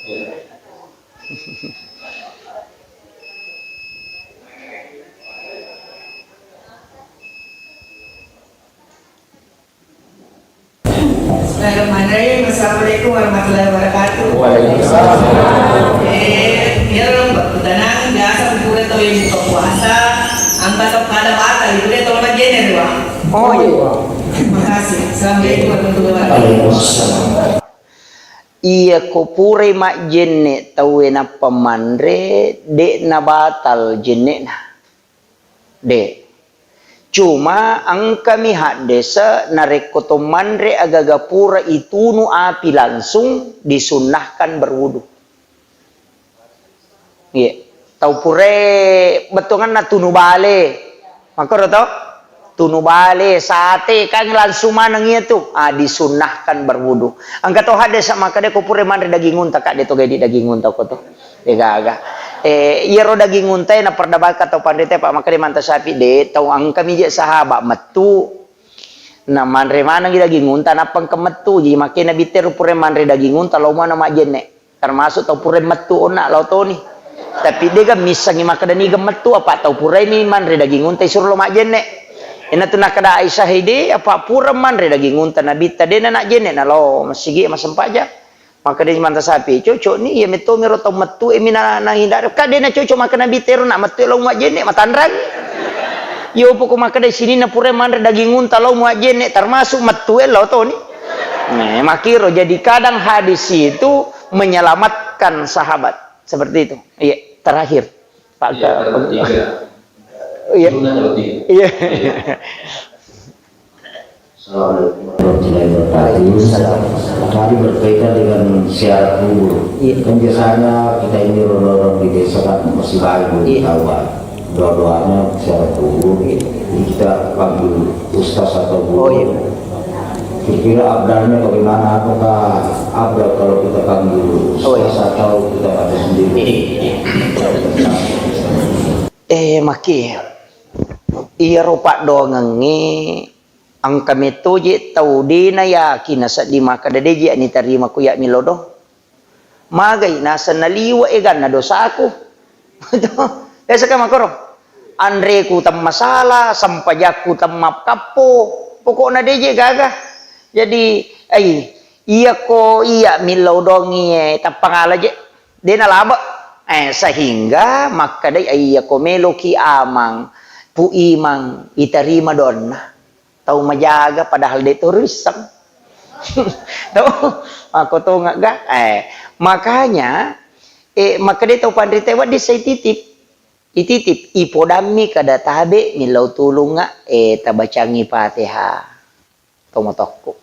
Iya. Bismillahirrahmanirrahim. Assalamualaikum warahmatullahi wabarakatuh. Waalaikumsalam. Ya orang danang biasa berpura tahu yang buka puasa, angka atau kada batal, itu tahu mana jenis dua. Oh iya. Terima kasih. Assalamualaikum warahmatullahi wabarakatuh. Iya ko pure mak jenne tawe na pemandre de na batal jenne na. De. Cuma ang kami hadesa narekoto mandre agaga pura itunu api langsung disunahkan berwudu. Iya. Tau pure betongan na tunu bale. Maka tau? Tunu bale, sate kan langsung manang itu disunahkan berwudu. Angka to hade sama kade ko pure mandre daging unta kak de to gedi daging unta ko to. Aga. Iya ro daging unta na perdabat ka to pandete pak makade manta sapi de tau ang kami je sahabat metu. Na mandre manang daging unta na pang kemetu ji make na biter pure mandre daging unta lo mana mak jenne. Termasuk tau pure metu ona lo to ni. Tapi de ga misangi makade ni gemetu apa tau pure ni mandre daging unta suruh lo mak jenne. Ina tu nak kada Aisyah hide apa pura mandre daging unta nabi tade nak jene na lo masigi masempa aja maka dia manta sapi cocok ni ya meto miro to metu emina na hindar ka dia na cocok makan nabi teru nak metu lo mak jene matandrang yo pokok maka di sini na pura mandre daging unta lo mak jene termasuk metu lo to ni makiro jadi kadang hadis itu menyelamatkan sahabat seperti itu iya terakhir Pak iya. Iya. Assalamualaikum warahmatullahi wabarakatuh. Tadi berkaitan dengan syarat kubur. Kan biasanya kita ini orang-orang di desa kan masih baik tahu doa-doanya syarat kubur. Jadi kita panggil ustaz atau guru. Kira-kira abdalnya bagaimana? Apakah abdal kalau kita panggil ustaz atau kita ada sendiri? Maki iya rupa dongangi ang kami tu je tau di na yakin sa di maka deje ni terima ku ya milodo magai nasa naliwa gan na dosa aku esa ka makoro andre ku tam masalah sampajaku tam map kapo pokok na deje gagah jadi iya ko iya milodongi tapangala je de na laba sehingga maka day ay komelo ki amang puimang iterima doon tau majaga padahal de turisang tau ako to nga ga makanya maka de tau pandrite wa di say ititip ipodami kada tabe milaw tulong nga tabacangi Fatihah tomatokko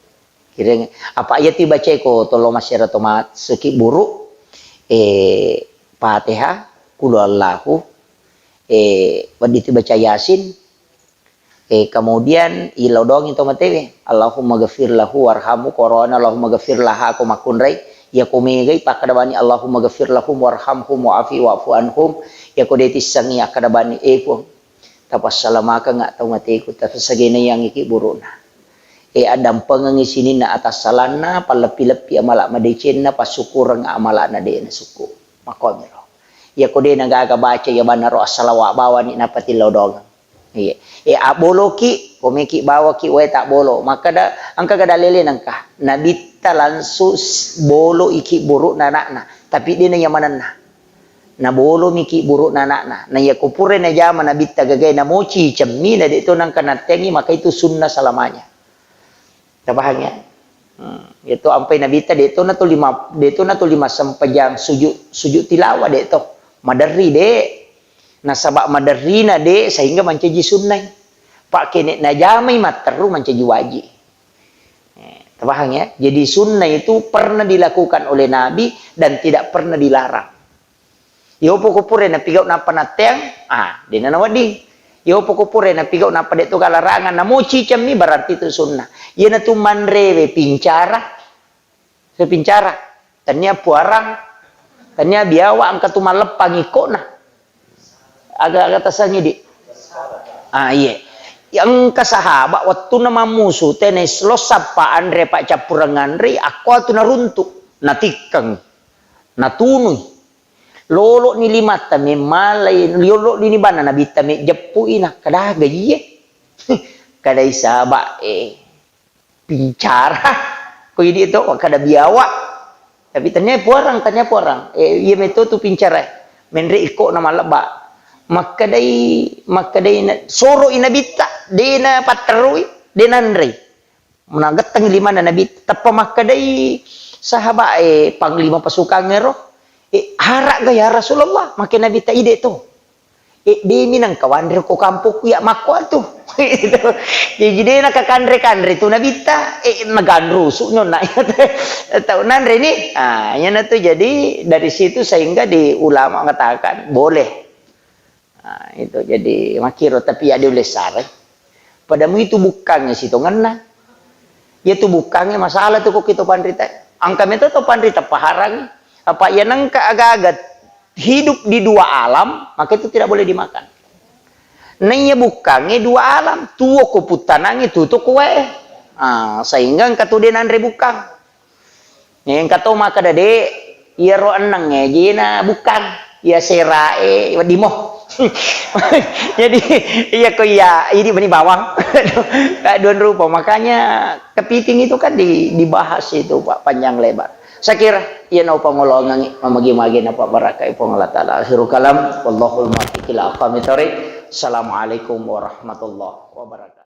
kira apa ayat dibaca ko tolo masyara tomat seki buru Fatihah, Qul Huwallahu, waditi baca Yasin, kemudian ilau dong itu matewe, Allahumma ghafir lahu warhamu korona, Allahumma ghafir laha aku makunrai, Ya kumegai pakadabani Allahumma ghafir lahum warhamhum wa'afi wa'fu anhum. Ya kodetis sangi akadabani epong. Tapos salamaka nga tau ngatiku. Tapos sagina yang iki buruna. Adam pengengisinin na atas salana palapi-lapi amala madecin na pasukur nga amala na de na suku. Makomero. Ya kode nagagabaca ya banaro asalawa bawa ni napatilaw dogang. Abolo ki, komeki bawa ki we tak bolo. Maka da angka kadalele nangka. Nabita langsung bolo iki buruk nanakna. Tapi dia na yamanan na. Na bolo miki buruk nanakna. Na ya kupure na jama nabita gagay na mochi cemmi na dito nang kanatengi maka itu sunnah selamanya. Tabahanya. Itu ampai nabita dito na to lima sampajang sujud tilawah dito. Madari dek. Nasabak madarina de sehingga mencaji sunnah. Pak kenek najamai materu mencaji wajib. Terpaham ya? Jadi sunnah itu pernah dilakukan oleh Nabi dan tidak pernah dilarang. Yo pokopure na pigaw na panateng, di na nawadi. Yo pokopure na pigaw na padeto kalarangan na mochi cami berarti itu sunnah. Ye na tu manrewe pincara. Sepincara. Tanya puarang. Tanya biawa angka tu malepang ikona. Agak-agak tasanya di. Iya. Yang kasahabat waktu nama musuh tenes lo sapa andre pak capurangan re aku tu naruntuk natikang natunui lolo ni limata me malai lolo ni bana nabita me jepu ina kada gaye kada isaba pincara ko ini itu kada biawa tapi tanya puarang iya meto tu pincara menre iko nama leba makadai soro inabita dena paterui denandre menagatang lima na nabita tapa makadai sahabat panglima pasukan ngero harak gaya Rasulullah makin nabita ide to di minang kawandir ko kampuk ya makwa tu jadi dena ka kandre tu nabita nagandru sunyo na tahu nandre ni yan na tu jadi dari situ sehingga di ulama mengatakan boleh. Nah, itu jadi makiro tapi ada oleh sare. Padamu itu bukannya situ ngena. Ya itu bukannya masalah tuh kok kita pandrita. Angka itu tuh pandrita paharang. Apa ya nangka agak-agak hidup di dua alam, maka itu tidak boleh dimakan. Nanya bukannya dua alam, tuo ko putanang itu tuh kowe. Sehingga angka tuh dia nandre bukan. Yang kata maka dade ya ro enang jina bukan. Ya serae dimo. Jadi iya kok ya ini benih bawang dua rupa makanya kepiting itu kan dibahas itu Pak panjang lebar. Saya kira ia nau pangolongan mamagi-magi napa barakai pangala taala akhirul kalam wallahul muwaffiq ila aqwamit thoriq. Assalamualaikum warahmatullahi wabarakatuh.